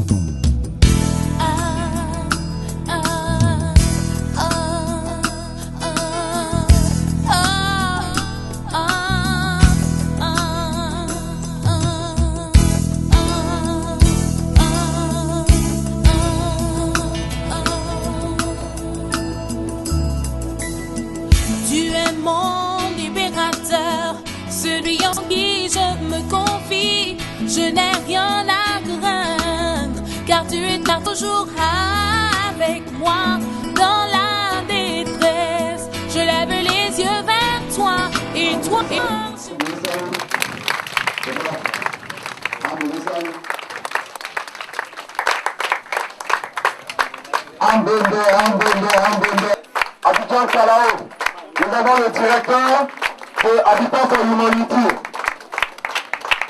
Tu es mon libérateur, celui en qui je me confie. Je n'ai rien à craindre, car tu es là toujours avec moi dans la détresse. Je lève les yeux vers toi et toi. Abidjan Kalao, nous avons le directeur de Habitat for Humanity.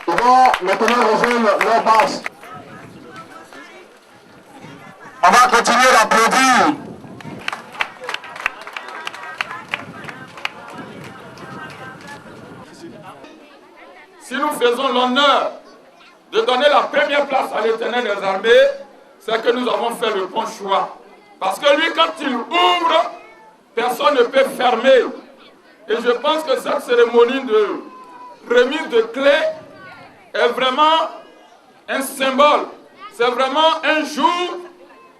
Ils vont maintenant rejoindre leur base. On va continuer d'applaudir. Si nous faisons l'honneur de donner la première place à l'Éternel des armées, c'est que nous avons fait le bon choix. Parce que lui, quand il ouvre, personne ne peut fermer. Et je pense que cette cérémonie de remise de clés est vraiment un symbole. C'est vraiment un jour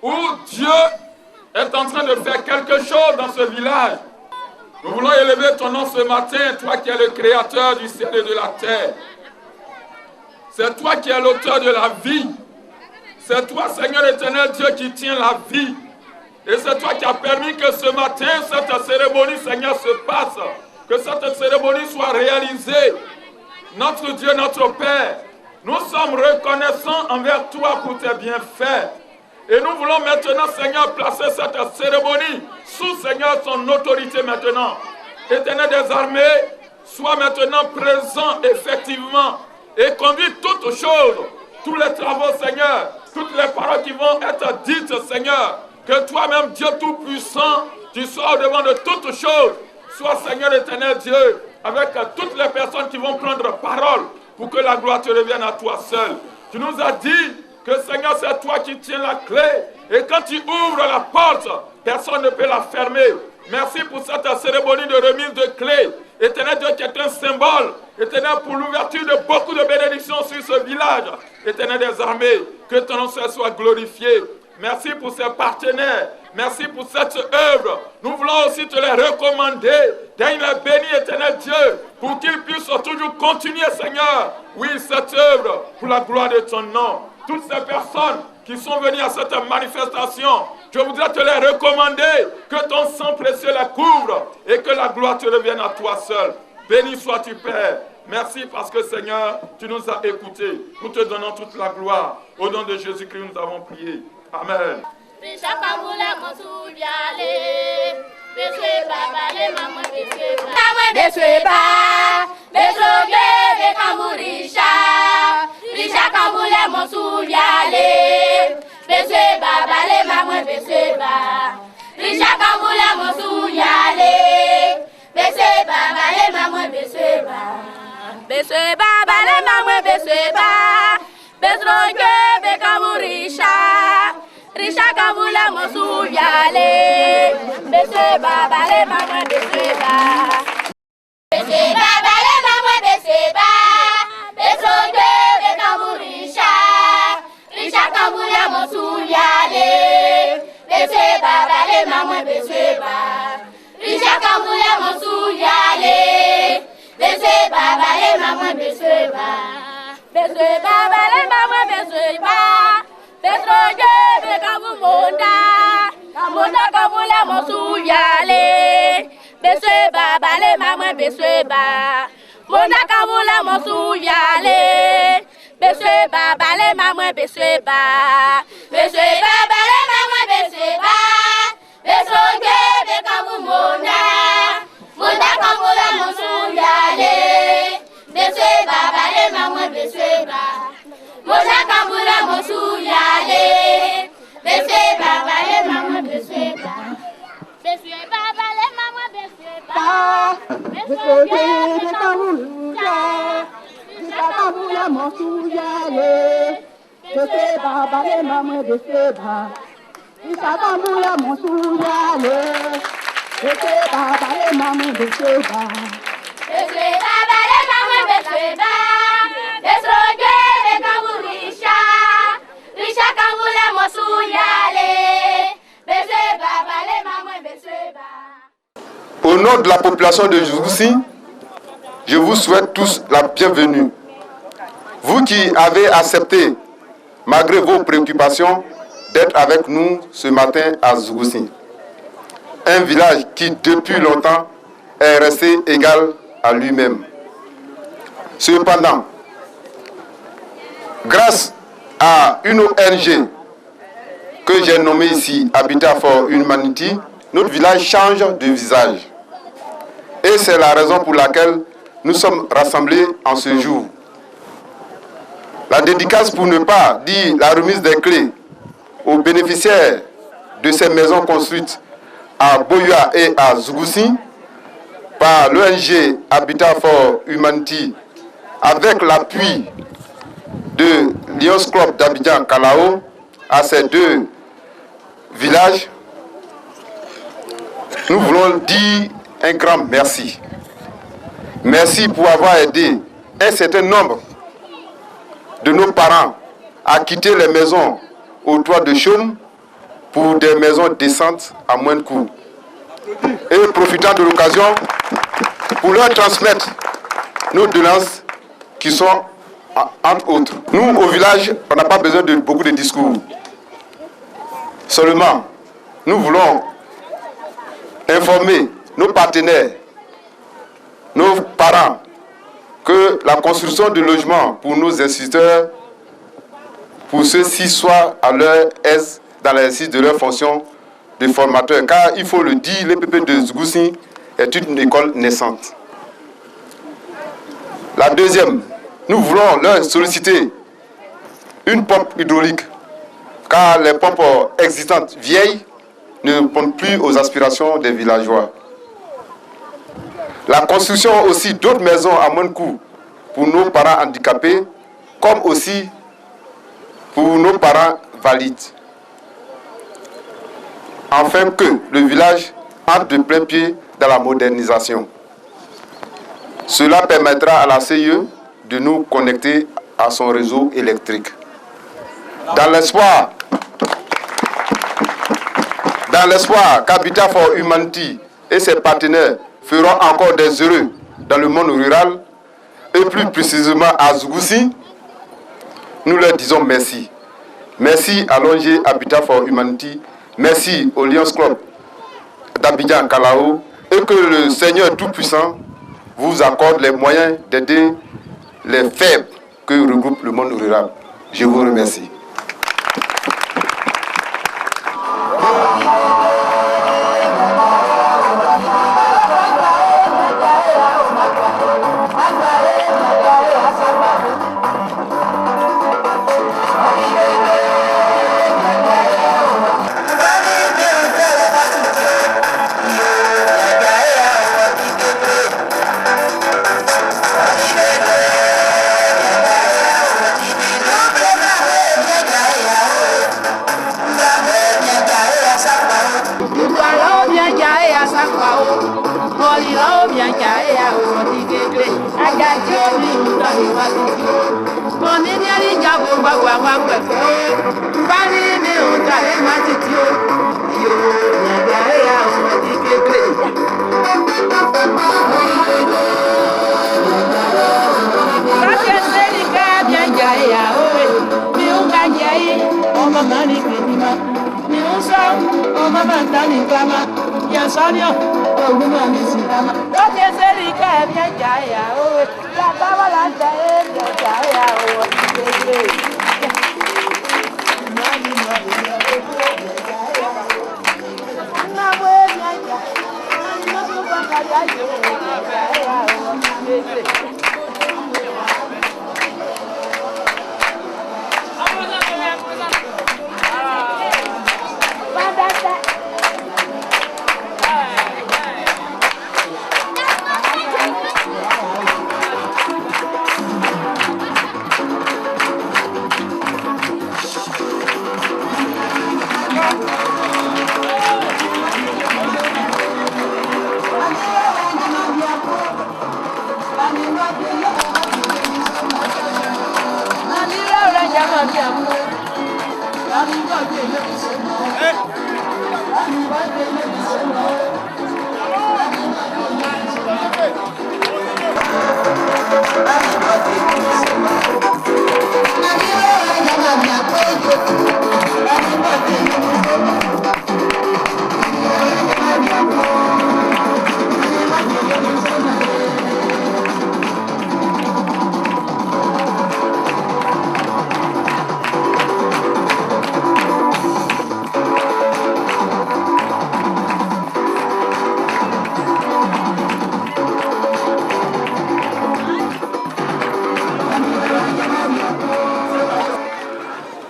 où Dieu est en train de faire quelque chose dans ce village. Nous voulons élever ton nom ce matin, toi qui es le créateur du ciel et de la terre. C'est toi qui es l'auteur de la vie. C'est toi, Seigneur éternel Dieu, qui tient la vie. Et c'est toi qui as permis que ce matin, cette cérémonie, Seigneur, se passe. Que cette cérémonie soit réalisée. Notre Dieu, notre Père, nous sommes reconnaissants envers toi pour tes bienfaits. Et nous voulons maintenant, Seigneur, placer cette cérémonie sous, Seigneur, son autorité maintenant. Éternel des armées, sois maintenant présent effectivement et conduis toutes choses, tous les travaux, Seigneur, toutes les paroles qui vont être dites, Seigneur. Que toi-même, Dieu Tout-Puissant, tu sois au-devant de toutes choses. Sois, Seigneur éternel Dieu, avec toutes les personnes qui vont prendre parole pour que la gloire te revienne à toi seul. Tu nous as dit que, Seigneur, c'est toi qui tiens la clé. Et quand tu ouvres la porte, personne ne peut la fermer. Merci pour cette cérémonie de remise de clés. Éternel Dieu qui est un symbole. Éternel, pour l'ouverture de beaucoup de bénédictions sur ce village. Éternel des armées, que ton nom soit glorifié. Merci pour ces partenaires. Merci pour cette œuvre. Nous voulons aussi te les recommander. Daigne les bénis, éternel Dieu, pour qu'ils puissent toujours continuer, Seigneur. Oui, cette œuvre pour la gloire de ton nom. Toutes ces personnes qui sont venues à cette manifestation, je voudrais te les recommander. Que ton sang précieux les couvre et que la gloire te revienne à toi seul. Béni sois-tu, Père. Merci parce que, Seigneur, tu nous as écoutés. Nous te donnons toute la gloire. Au nom de Jésus-Christ, nous avons prié. Amen. Risha kabula mosu yale, bese baba le mama bese ba, bese baba le mama bese ba, beso de bekamurisha, risha kabula mosu yale, bese baba le mama bese ba, risha kabula mosu yale, bese baba le mama bese ba, bese baba le mama bese ba. Besroje bekamumonda, kamonda kamula mosu yale. Beswe baba le mama beswe ba, monda kamula mosu yale. Beswe baba le mama beswe ba, beswe baba le mama beswe ba. Besroje bekamumonda, monda kamula mosu yale. Beswe baba le mama beswe ba. Moja kabula mosu yale, bese baba le mama bese ba, bese baba le mama bese ba, bese kabula mosu yale, Beseba, balé maman beseba. Isaka mouya mon souyale. Beseba, balé maman beseba. Beseba, balé maman beseba. Besroge de kamourisha. Risha kamoula mon souyale. Beseba, balé maman beseba. Au nom de la population de Djougousi, je vous souhaite tous la bienvenue. Vous qui avez accepté, malgré vos préoccupations, d'être avec nous ce matin à Djougousi. Un village qui, depuis longtemps, est resté égal à lui-même. Cependant, grâce à une ONG que j'ai nommée ici, Habitat for Humanity, notre village change de visage. Et c'est la raison pour laquelle nous sommes rassemblés en ce jour. La dédicace, pour ne pas dire la remise des clés aux bénéficiaires de ces maisons construites à Boya et à Djougousi par l'ONG Habitat for Humanity avec l'appui de Lions Club d'Abidjan Kalao à ces deux villages. Nous voulons dire un grand merci. Merci pour avoir aidé un certain nombre de nos parents à quitter les maisons au toit de chaume pour des maisons décentes à moins de coûts. Et profitant de l'occasion pour leur transmettre nos doléances qui sont entre autres. Nous, au village, on n'a pas besoin de beaucoup de discours. Seulement, nous voulons informer nos partenaires, nos parents, que la construction de logements pour nos instituteurs, pour ceux-ci soient à leur aise dans l'exercice de leur fonction de formateur. Car il faut le dire, l'EPP de Djougousi est une école naissante. La deuxième, nous voulons leur solliciter une pompe hydraulique, car les pompes existantes vieilles ne répondent plus aux aspirations des villageois. La construction aussi d'autres maisons à moins de coût pour nos parents handicapés, comme aussi pour nos parents valides. Afin que le village entre de plein pied dans la modernisation. Cela permettra à la CIE de nous connecter à son réseau électrique. Dans l'espoir qu'Habitat for Humanity et ses partenaires feront encore des heureux dans le monde rural, et plus précisément à Djougousi, nous leur disons merci. Merci à l'ONG Habitat for Humanity, merci au Lions Club d'Abidjan Kalao, et que le Seigneur Tout-Puissant vous accorde les moyens d'aider les faibles que regroupe le monde rural. Je vous remercie.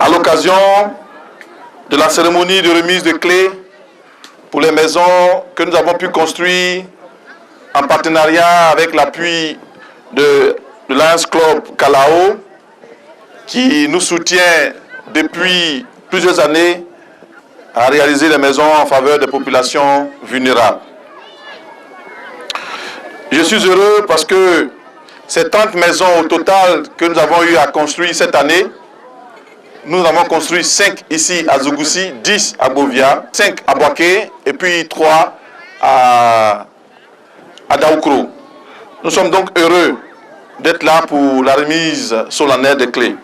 À l'occasion de la cérémonie de remise de clés pour les maisons que nous avons pu construire en partenariat avec l'appui de Lions Club Kalao, qui nous soutient depuis plusieurs années à réaliser les maisons en faveur des populations vulnérables. Je suis heureux parce que ces 30 maisons au total que nous avons eu à construire cette année, nous avons construit 5 ici à Zougoussi, 10 à Bovia, 5 à Boaké et puis 3 à Daoukro. Nous sommes donc heureux d'être là pour la remise solennelle des clés.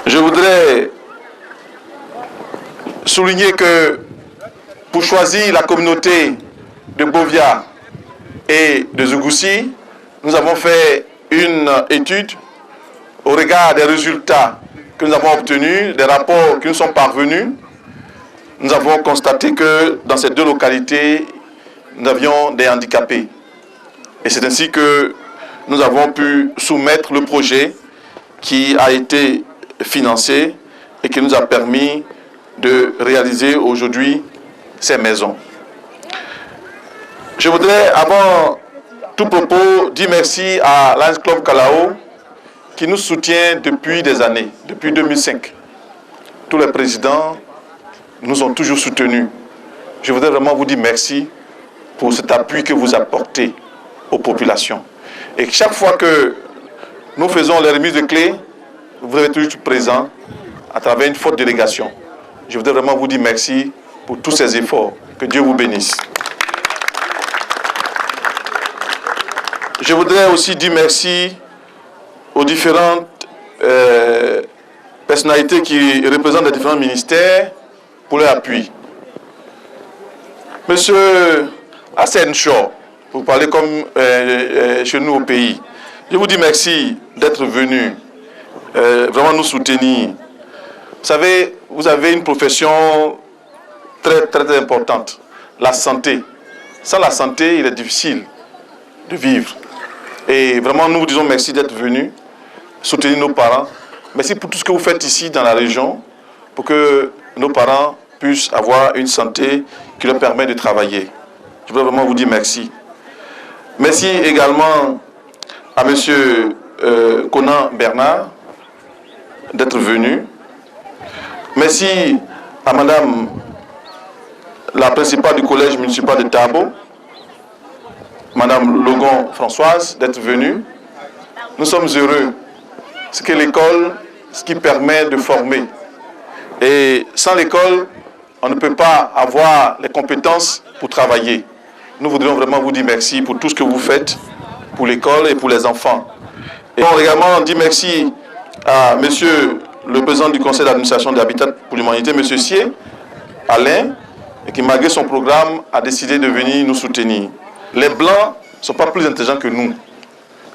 Je voudrais souligner que pour choisir la communauté de Bovia et de Zougoussi, nous avons fait une étude au regard des résultats que nous avons obtenus, des rapports qui nous sont parvenus. Nous avons constaté que dans ces deux localités, nous avions des handicapés. Et c'est ainsi que nous avons pu soumettre le projet qui a été financé et qui nous a permis de réaliser aujourd'hui ces maisons. Je voudrais, avant tout propos, dire merci à Lions Club Kalao qui nous soutient depuis des années, depuis 2005. Tous les présidents nous ont toujours soutenus. Je voudrais vraiment vous dire merci pour cet appui que vous apportez aux populations. Et chaque fois que nous faisons les remises de clés, vous êtes toujours présents à travers une forte délégation. Je voudrais vraiment vous dire merci pour tous ces efforts. Que Dieu vous bénisse. Je voudrais aussi dire merci aux différentes personnalités qui représentent les différents ministères pour leur appui. Monsieur Hassan Shaw, pour parler comme chez nous au pays, je vous dis merci d'être venu vraiment nous soutenir. Vous savez, vous avez une profession très importante, la santé. Sans la santé, il est difficile de vivre. Et vraiment, nous vous disons merci d'être venus soutenir nos parents. Merci pour tout ce que vous faites ici dans la région pour que nos parents puissent avoir une santé qui leur permet de travailler. Je veux vraiment vous dire merci. Merci également à M. Conan Bernard d'être venu. Merci à Madame la principale du collège municipal de Tabo, Madame Logon Françoise, d'être venue. Nous sommes heureux. C'est que l'école, ce qui permet de former. Et sans l'école, on ne peut pas avoir les compétences pour travailler. Nous voudrions vraiment vous dire merci pour tout ce que vous faites pour l'école et pour les enfants. Et on également dit merci à Monsieur le président du conseil d'administration d'Habitat pour l'Humanité, M. Sier, Alain, et qui malgré son programme a décidé de venir nous soutenir. Les Blancs ne sont pas plus intelligents que nous.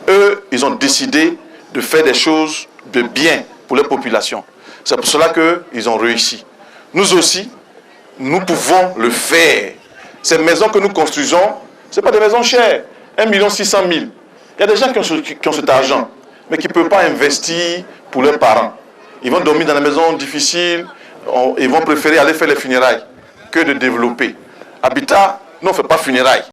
Eux, ils ont décidé de faire des choses de bien pour les populations. C'est pour cela qu'ils ont réussi. Nous aussi, nous pouvons le faire. Ces maisons que nous construisons, ce ne sont pas des maisons chères. 1 600 000. Il y a des gens qui ont cet argent, mais qui ne peuvent pas investir pour leurs parents. Ils vont dormir dans des maisons difficiles, ils vont préférer aller faire les funérailles que de développer. Habitat, nous on ne fait pas funérailles.